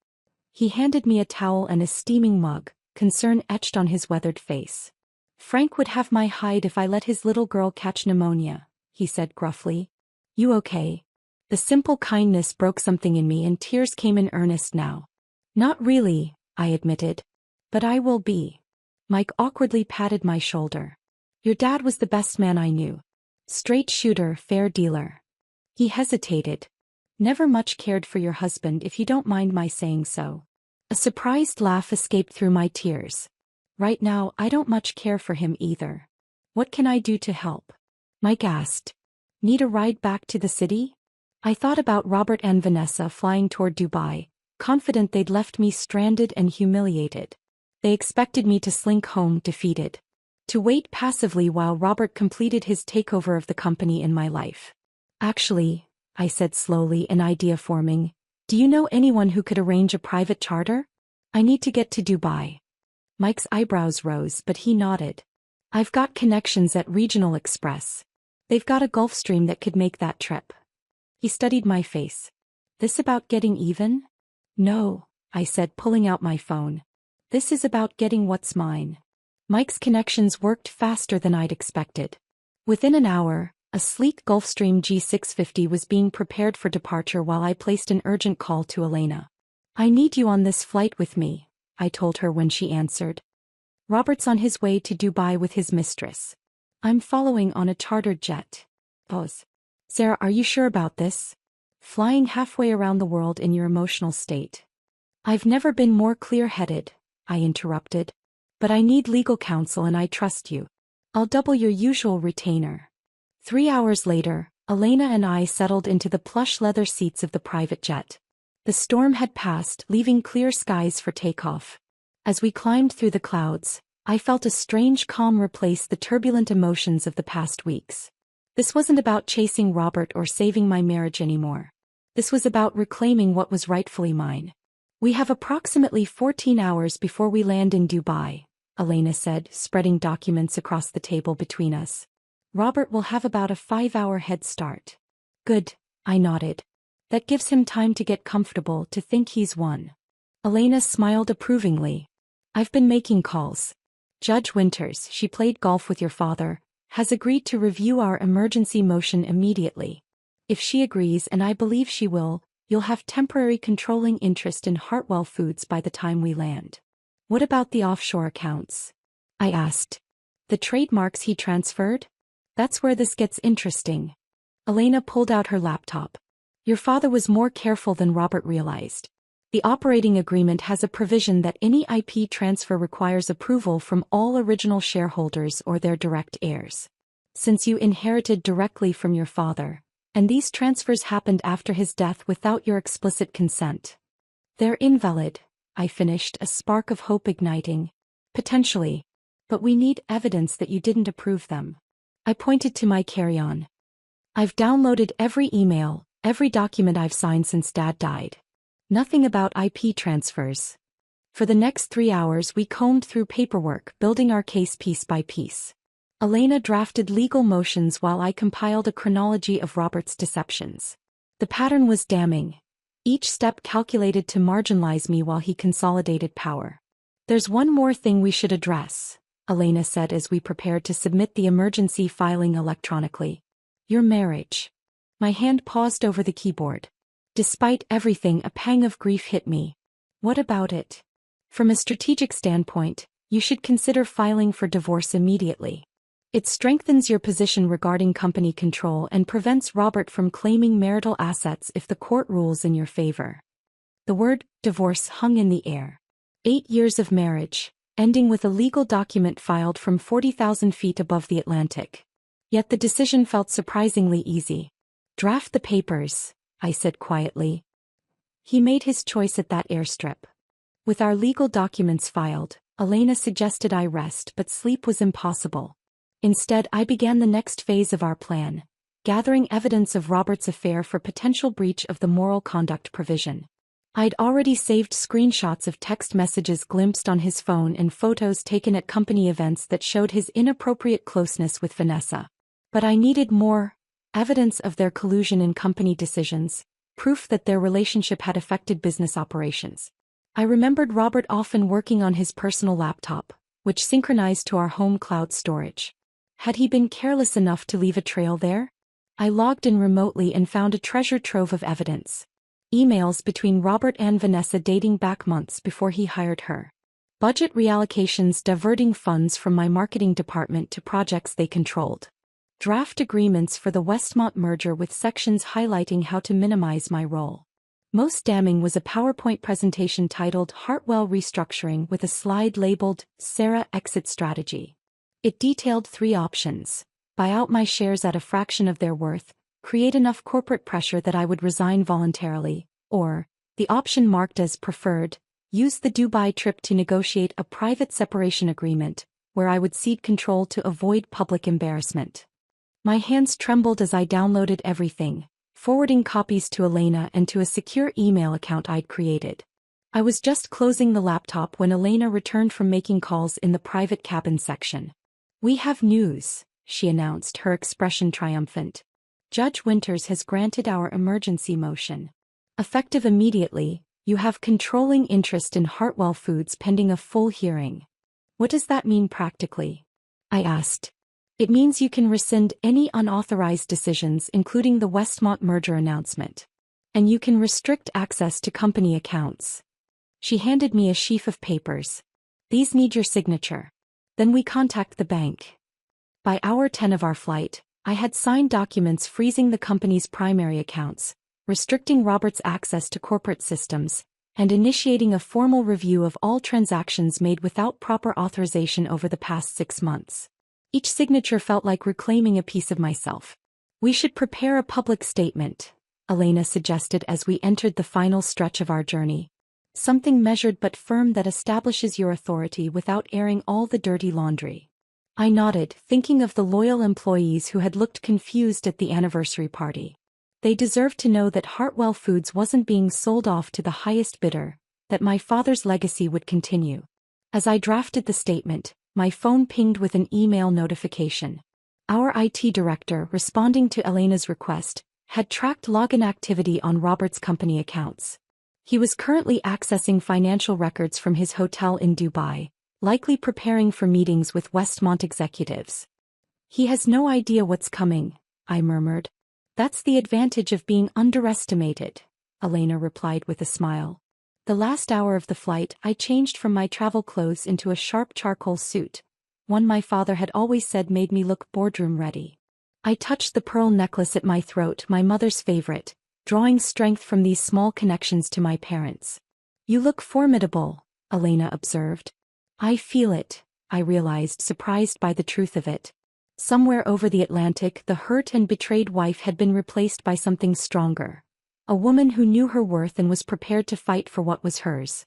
He handed me a towel and a steaming mug, concern etched on his weathered face. "Frank would have my hide if I let his little girl catch pneumonia," he said gruffly. "You okay?" The simple kindness broke something in me and tears came in earnest now. "Not really," I admitted. "But I will be." Mike awkwardly patted my shoulder. "Your dad was the best man I knew. Straight shooter, fair dealer." He hesitated. "Never much cared for your husband, if you don't mind my saying so." A surprised laugh escaped through my tears. "Right now, I don't much care for him either. What can I do to help?" Mike asked. "Need a ride back to the city?" I thought about Robert and Vanessa flying toward Dubai, confident they'd left me stranded and humiliated. They expected me to slink home defeated. To wait passively while Robert completed his takeover of the company in my life. "Actually," I said slowly, an idea forming, "do you know anyone who could arrange a private charter? I need to get to Dubai." Mike's eyebrows rose, but he nodded. "I've got connections at Regional Express. They've got a Gulfstream that could make that trip." He studied my face. This about getting even? No, I said, pulling out my phone. This is about getting what's mine. Mike's connections worked faster than I'd expected. Within an hour, a sleek Gulfstream G650 was being prepared for departure while I placed an urgent call to Elena. I need you on this flight with me, I told her when she answered. Robert's on his way to Dubai with his mistress. I'm following on a chartered jet. Pause. Sarah, are you sure about this? Flying halfway around the world in your emotional state. I've never been more clear-headed, I interrupted. But I need legal counsel and I trust you. I'll double your usual retainer. 3 hours later, Elena and I settled into the plush leather seats of the private jet. The storm had passed, leaving clear skies for takeoff. As we climbed through the clouds, I felt a strange calm replace the turbulent emotions of the past weeks. This wasn't about chasing Robert or saving my marriage anymore. This was about reclaiming what was rightfully mine. We have approximately 14 hours before we land in Dubai, Elena said, spreading documents across the table between us. Robert will have about a 5-hour head start. Good, I nodded. That gives him time to get comfortable, to think he's won. Elena smiled approvingly. I've been making calls. Judge Winters, she played golf with your father, has agreed to review our emergency motion immediately. If she agrees, and I believe she will, you'll have temporary controlling interest in Hartwell Foods by the time we land. What about the offshore accounts? I asked. The trademarks he transferred? That's where this gets interesting. Elena pulled out her laptop. Your father was more careful than Robert realized. The operating agreement has a provision that any IP transfer requires approval from all original shareholders or their direct heirs. Since you inherited directly from your father, and these transfers happened after his death without your explicit consent, they're invalid, I finished, a spark of hope igniting. Potentially. But we need evidence that you didn't approve them. I pointed to my carry-on. I've downloaded every email, every document I've signed since Dad died. Nothing about IP transfers. For the next 3 hours we combed through paperwork, building our case piece by piece. Elena drafted legal motions while I compiled a chronology of Robert's deceptions. The pattern was damning. Each step calculated to marginalize me while he consolidated power. There's one more thing we should address, Elena said as we prepared to submit the emergency filing electronically. Your marriage. My hand paused over the keyboard. Despite everything, a pang of grief hit me. What about it? From a strategic standpoint, you should consider filing for divorce immediately. It strengthens your position regarding company control and prevents Robert from claiming marital assets if the court rules in your favor. The word divorce hung in the air. 8 years of marriage, ending with a legal document filed from 40,000 feet above the Atlantic. Yet the decision felt surprisingly easy. Draft the papers, I said quietly. He made his choice at that airstrip. With our legal documents filed, Elena suggested I rest, but sleep was impossible. Instead, I began the next phase of our plan, gathering evidence of Robert's affair for potential breach of the moral conduct provision. I'd already saved screenshots of text messages glimpsed on his phone and photos taken at company events that showed his inappropriate closeness with Vanessa. But I needed more evidence of their collusion in company decisions, proof that their relationship had affected business operations. I remembered Robert often working on his personal laptop, which synchronized to our home cloud storage. Had he been careless enough to leave a trail there? I logged in remotely and found a treasure trove of evidence. Emails between Robert and Vanessa dating back months before he hired her. Budget reallocations diverting funds from my marketing department to projects they controlled. Draft agreements for the Westmont merger with sections highlighting how to minimize my role. Most damning was a PowerPoint presentation titled Hartwell Restructuring with a slide labeled Sarah Exit Strategy. It detailed 3 options: buy out my shares at a fraction of their worth, create enough corporate pressure that I would resign voluntarily, or, the option marked as preferred, use the Dubai trip to negotiate a private separation agreement, where I would cede control to avoid public embarrassment. My hands trembled as I downloaded everything, forwarding copies to Elena and to a secure email account I'd created. I was just closing the laptop when Elena returned from making calls in the private cabin section. We have news, she announced, her expression triumphant. Judge Winters has granted our emergency motion. Effective immediately, you have controlling interest in Hartwell Foods pending a full hearing. What does that mean practically? I asked. It means you can rescind any unauthorized decisions including the Westmont merger announcement. And you can restrict access to company accounts. She handed me a sheaf of papers. These need your signature. Then we contact the bank. By hour 10 of our flight, I had signed documents freezing the company's primary accounts, restricting Robert's access to corporate systems, and initiating a formal review of all transactions made without proper authorization over the past 6 months. Each signature felt like reclaiming a piece of myself. We should prepare a public statement, Elena suggested as we entered the final stretch of our journey. Something measured but firm that establishes your authority without airing all the dirty laundry. I nodded, thinking of the loyal employees who had looked confused at the anniversary party. They deserved to know that Hartwell Foods wasn't being sold off to the highest bidder, that my father's legacy would continue. As I drafted the statement, my phone pinged with an email notification. Our IT director, responding to Elena's request, had tracked login activity on Robert's company accounts. He was currently accessing financial records from his hotel in Dubai, likely preparing for meetings with Westmont executives. He has no idea what's coming, I murmured. That's the advantage of being underestimated, Elena replied with a smile. The last hour of the flight, I changed from my travel clothes into a sharp charcoal suit, one my father had always said made me look boardroom ready. I touched the pearl necklace at my throat, my mother's favorite, drawing strength from these small connections to my parents. You look formidable, Elena observed. I feel it, I realized, surprised by the truth of it. Somewhere over the Atlantic, the hurt and betrayed wife had been replaced by something stronger. A woman who knew her worth and was prepared to fight for what was hers.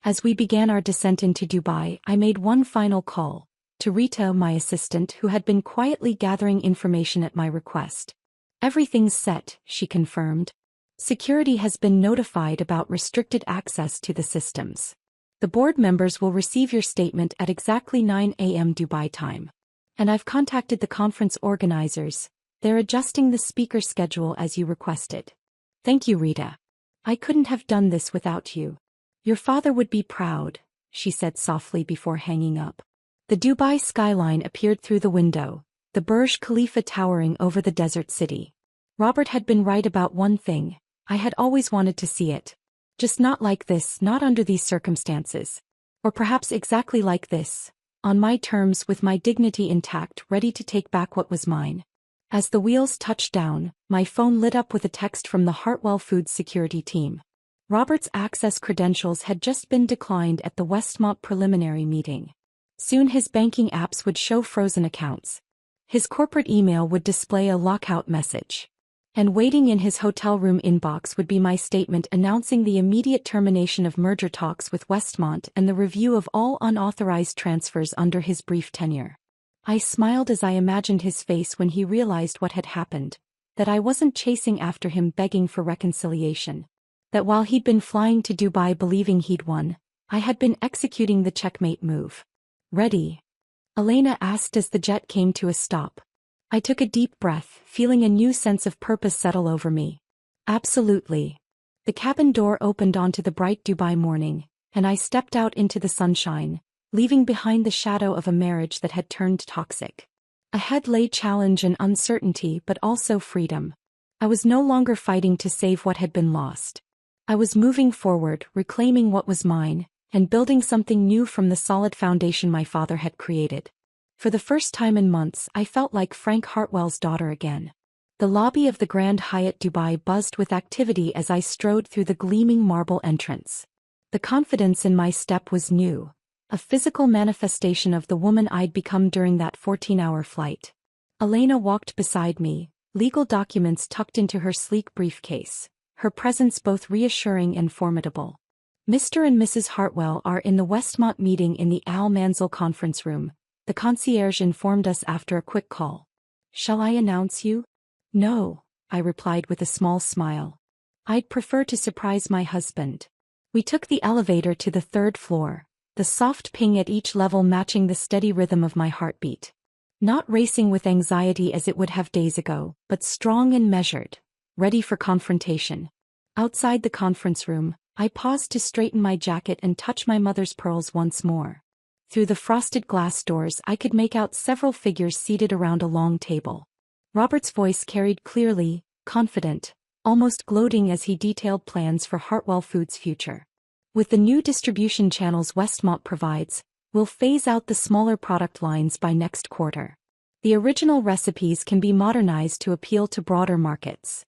As we began our descent into Dubai, I made one final call, to Rita, my assistant, who had been quietly gathering information at my request. Everything's set, she confirmed. Security has been notified about restricted access to the systems. The board members will receive your statement at exactly 9 a.m. Dubai time. And I've contacted the conference organizers. They're adjusting the speaker schedule as you requested. Thank you, Rita. I couldn't have done this without you. Your father would be proud, she said softly before hanging up. The Dubai skyline appeared through the window, the Burj Khalifa towering over the desert city. Robert had been right about one thing. I had always wanted to see it. Just not like this, not under these circumstances. Or perhaps exactly like this, on my terms, with my dignity intact, ready to take back what was mine. As the wheels touched down, my phone lit up with a text from the Hartwell Foods security team. Robert's access credentials had just been declined at the Westmont preliminary meeting. Soon his banking apps would show frozen accounts. His corporate email would display a lockout message. And waiting in his hotel room inbox would be my statement announcing the immediate termination of merger talks with Westmont and the review of all unauthorized transfers under his brief tenure. I smiled as I imagined his face when he realized what had happened, that I wasn't chasing after him begging for reconciliation. That while he'd been flying to Dubai believing he'd won, I had been executing the checkmate move. Ready? Elena asked as the jet came to a stop. I took a deep breath, feeling a new sense of purpose settle over me. Absolutely. The cabin door opened onto the bright Dubai morning, and I stepped out into the sunshine, leaving behind the shadow of a marriage that had turned toxic. Ahead lay challenge and uncertainty, but also freedom. I was no longer fighting to save what had been lost. I was moving forward, reclaiming what was mine, and building something new from the solid foundation my father had created. For the first time in months, I felt like Frank Hartwell's daughter again. The lobby of the Grand Hyatt Dubai buzzed with activity as I strode through the gleaming marble entrance. The confidence in my step was new, a physical manifestation of the woman I'd become during that 14-hour flight. Elena walked beside me, legal documents tucked into her sleek briefcase, her presence both reassuring and formidable. Mr. and Mrs. Hartwell are in the Westmont meeting in the Al Manzil conference room, the concierge informed us after a quick call. Shall I announce you? No, I replied with a small smile. I'd prefer to surprise my husband. We took the elevator to the third floor, the soft ping at each level matching the steady rhythm of my heartbeat. Not racing with anxiety as it would have days ago, but strong and measured, ready for confrontation. Outside the conference room, I paused to straighten my jacket and touch my mother's pearls once more. Through the frosted glass doors I could make out several figures seated around a long table. Robert's voice carried clearly, confident, almost gloating as he detailed plans for Hartwell Foods' future. With the new distribution channels Westmont provides, we'll phase out the smaller product lines by next quarter. The original recipes can be modernized to appeal to broader markets.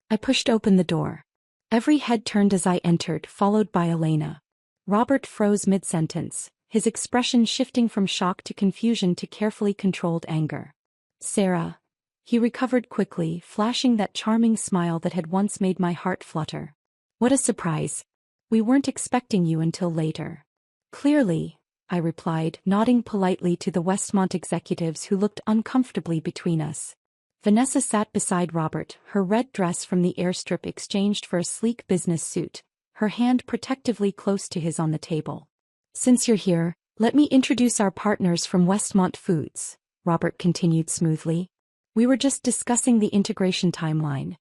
I pushed open the door. Every head turned as I entered, followed by Elena. Robert froze mid-sentence, his expression shifting from shock to confusion to carefully controlled anger. Sarah. He recovered quickly, flashing that charming smile that had once made my heart flutter. What a surprise. We weren't expecting you until later. Clearly, I replied, nodding politely to the Westmont executives who looked uncomfortably between us. Vanessa sat beside Robert, her red dress from the Airstrip exchanged for a sleek business suit, her hand protectively close to his on the table. Since you're here, let me introduce our partners from Westmont Foods, Robert continued smoothly. We were just discussing the integration timeline.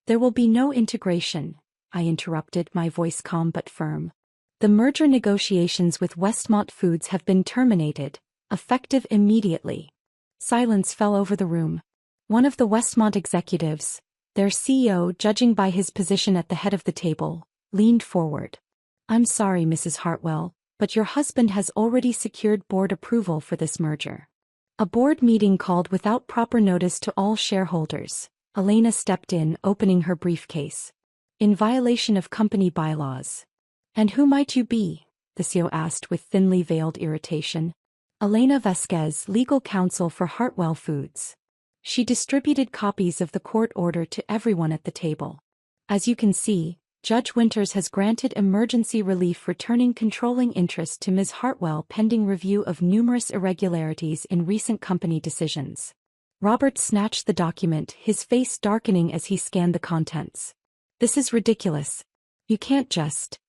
There will be no integration, I interrupted, my voice calm but firm. The merger negotiations with Westmont Foods have been terminated, effective immediately. Silence fell over the room. One of the Westmont executives, their CEO, judging by his position at the head of the table, leaned forward. I'm sorry, Mrs. Hartwell, but your husband has already secured board approval for this merger. A board meeting called without proper notice to all shareholders. Elena stepped in, opening her briefcase. In violation of company bylaws. And who might you be? The CEO asked with thinly veiled irritation. Elena Vasquez, legal counsel for Hartwell Foods. She distributed copies of the court order to everyone at the table. As you can see, Judge Winters has granted emergency relief returning controlling interest to Ms. Hartwell pending review of numerous irregularities in recent company decisions. Robert snatched the document, his face darkening as he scanned the contents. This is ridiculous. You can't just.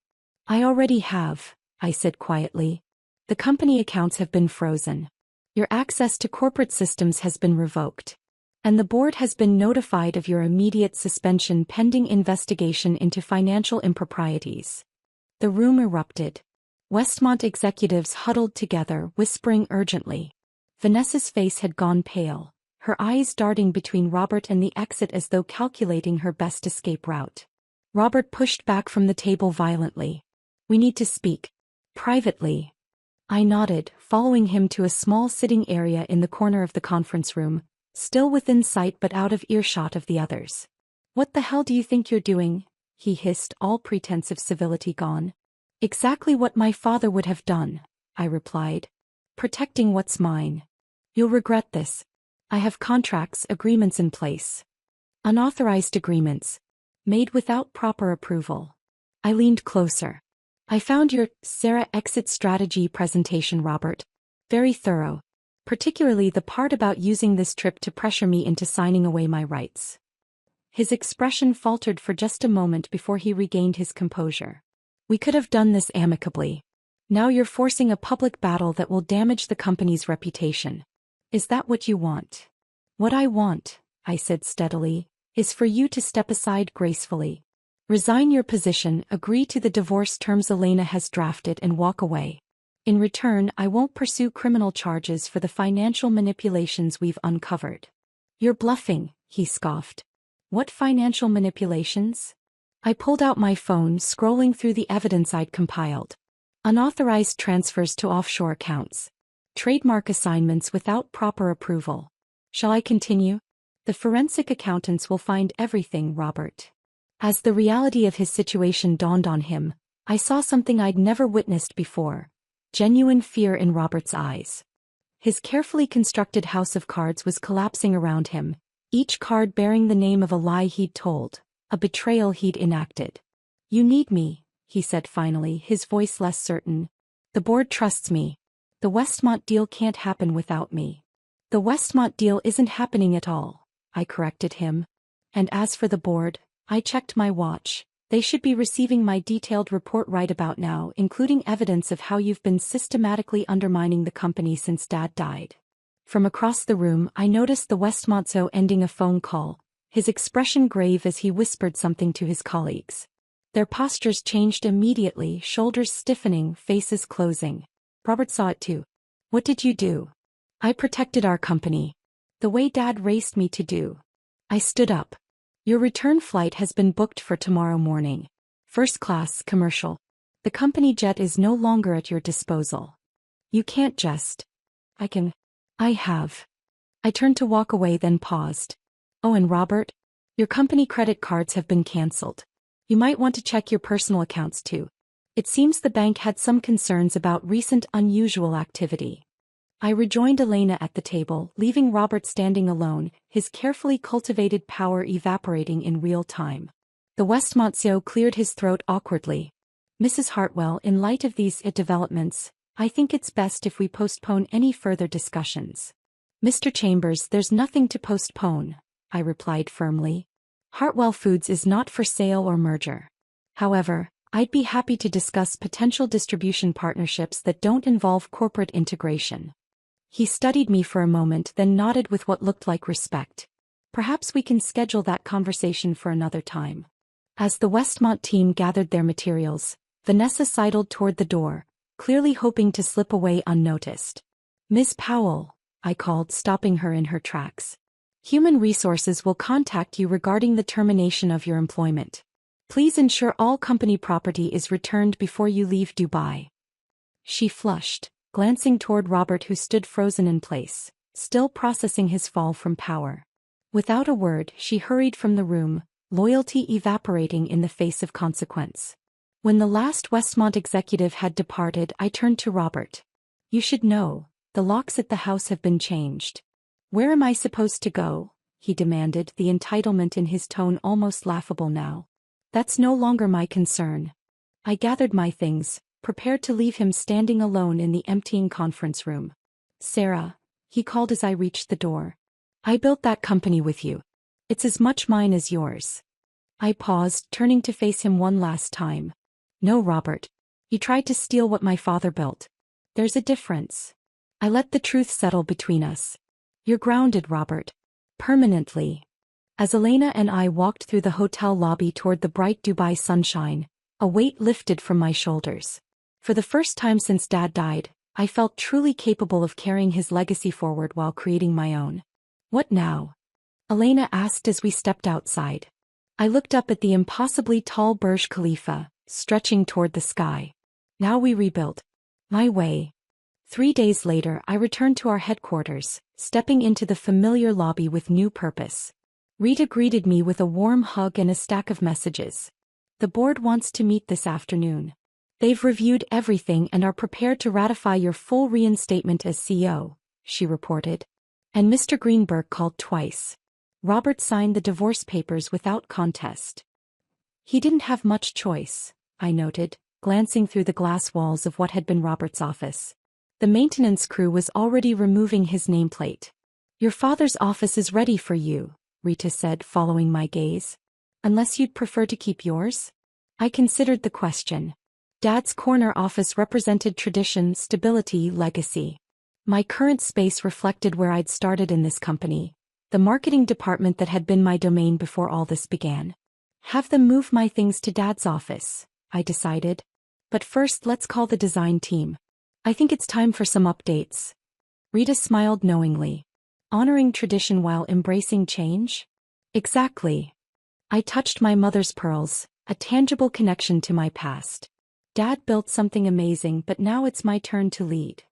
I already have, I said quietly. The company accounts have been frozen. Your access to corporate systems has been revoked. And the board has been notified of your immediate suspension pending investigation into financial improprieties. The room erupted. Westmont executives huddled together, whispering urgently. Vanessa's face had gone pale, her eyes darting between Robert and the exit as though calculating her best escape route. Robert pushed back from the table violently. We need to speak. Privately. I nodded, following him to a small sitting area in the corner of the conference room, still within sight but out of earshot of the others. What the hell do you think you're doing? He hissed, all pretense of civility gone. Exactly what my father would have done, I replied. Protecting what's mine. You'll regret this. I have contracts, agreements in place. Unauthorized agreements. Made without proper approval. I leaned closer. I found your Sarah exit strategy presentation, Robert. Very thorough. Particularly the part about using this trip to pressure me into signing away my rights. His expression faltered for just a moment before he regained his composure. We could have done this amicably. Now you're forcing a public battle that will damage the company's reputation. Is that what you want? What I want, I said steadily, is for you to step aside gracefully. Resign your position, agree to the divorce terms Elena has drafted and walk away. In return, I won't pursue criminal charges for the financial manipulations we've uncovered. You're bluffing, he scoffed. What financial manipulations? I pulled out my phone, scrolling through the evidence I'd compiled. Unauthorized transfers to offshore accounts. Trademark assignments without proper approval. Shall I continue? The forensic accountants will find everything, Robert. As the reality of his situation dawned on him, I saw something I'd never witnessed before. Genuine fear in Robert's eyes. His carefully constructed house of cards was collapsing around him, each card bearing the name of a lie he'd told, a betrayal he'd enacted. You need me, he said finally, his voice less certain. The board trusts me. The Westmont deal can't happen without me. The Westmont deal isn't happening at all, I corrected him. And as for the board, I checked my watch. They should be receiving my detailed report right about now, including evidence of how you've been systematically undermining the company since Dad died. From across the room, I noticed the Westmontso ending a phone call, his expression grave as he whispered something to his colleagues. Their postures changed immediately, shoulders stiffening, faces closing. Robert saw it too. "What did you do?" "I protected our company. The way Dad raced me to do." I stood up. "Your return flight has been booked for tomorrow morning. First class, commercial. The company jet is no longer at your disposal. You can't just." "I can. I have." I turned to walk away, then paused. "Oh, and Robert? Your company credit cards have been cancelled. You might want to check your personal accounts too. It seems the bank had some concerns about recent unusual activity." I rejoined Elena at the table, leaving Robert standing alone, his carefully cultivated power evaporating in real time. The Westmontso cleared his throat awkwardly. "Mrs. Hartwell, in light of these developments, I think it's best if we postpone any further discussions." "Mr. Chambers, there's nothing to postpone," I replied firmly. "Hartwell Foods is not for sale or merger. However, I'd be happy to discuss potential distribution partnerships that don't involve corporate integration." He studied me for a moment, then nodded with what looked like respect. "Perhaps we can schedule that conversation for another time." As the Westmont team gathered their materials, Vanessa sidled toward the door, clearly hoping to slip away unnoticed. "Ms. Powell," I called, stopping her in her tracks. "Human Resources will contact you regarding the termination of your employment. Please ensure all company property is returned before you leave Dubai." She flushed, glancing toward Robert, who stood frozen in place, still processing his fall from power. Without a word, she hurried from the room, loyalty evaporating in the face of consequence. When the last Westmont executive had departed, I turned to Robert. "You should know, the locks at the house have been changed." "Where am I supposed to go?" he demanded, the entitlement in his tone almost laughable now. "That's no longer my concern." I gathered my things, prepared to leave him standing alone in the emptying conference room. "Sarah," he called as I reached the door. "I built that company with you. It's as much mine as yours." I paused, turning to face him one last time. "No, Robert. You tried to steal what my father built. There's a difference." I let the truth settle between us. "You're grounded, Robert. Permanently." As Elena and I walked through the hotel lobby toward the bright Dubai sunshine, a weight lifted from my shoulders. For the first time since Dad died, I felt truly capable of carrying his legacy forward while creating my own. "What now?" Elena asked as we stepped outside. I looked up at the impossibly tall Burj Khalifa, stretching toward the sky. "Now we rebuild. My way." 3 days later, I returned to our headquarters, stepping into the familiar lobby with new purpose. Rita greeted me with a warm hug and a stack of messages. "The board wants to meet this afternoon. They've reviewed everything and are prepared to ratify your full reinstatement as CEO," she reported. "And Mr. Greenberg called twice. Robert signed the divorce papers without contest." "He didn't have much choice," I noted, glancing through the glass walls of what had been Robert's office. The maintenance crew was already removing his nameplate. "Your father's office is ready for you," Rita said, following my gaze. "Unless you'd prefer to keep yours?" I considered the question. Dad's corner office represented tradition, stability, legacy. My current space reflected where I'd started in this company, the marketing department that had been my domain before all this began. "Have them move my things to Dad's office," I decided. "But first, let's call the design team. I think it's time for some updates." Rita smiled knowingly. "Honoring tradition while embracing change?" "Exactly." I touched my mother's pearls, a tangible connection to my past. Dad built something amazing, but now it's my turn to lead.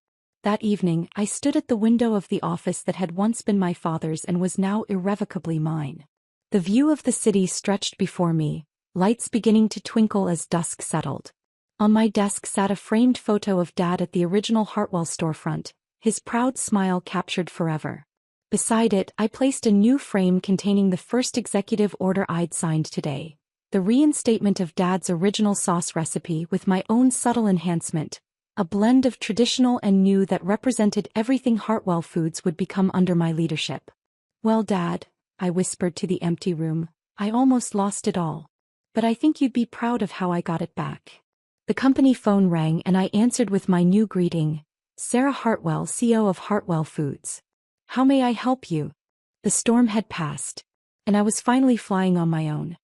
That evening, I stood at the window of the office that had once been my father's and was now irrevocably mine. The view of the city stretched before me, lights beginning to twinkle as dusk settled. On my desk sat a framed photo of Dad at the original Hartwell storefront, his proud smile captured forever. Beside it, I placed a new frame containing the first executive order I'd signed today. The reinstatement of Dad's original sauce recipe with my own subtle enhancement, a blend of traditional and new that represented everything Hartwell Foods would become under my leadership. "Well, Dad," I whispered to the empty room, "I almost lost it all. But I think you'd be proud of how I got it back." The company phone rang and I answered with my new greeting, "Sarah Hartwell, CEO of Hartwell Foods." How may I help you? The storm had passed, and I was finally flying on my own.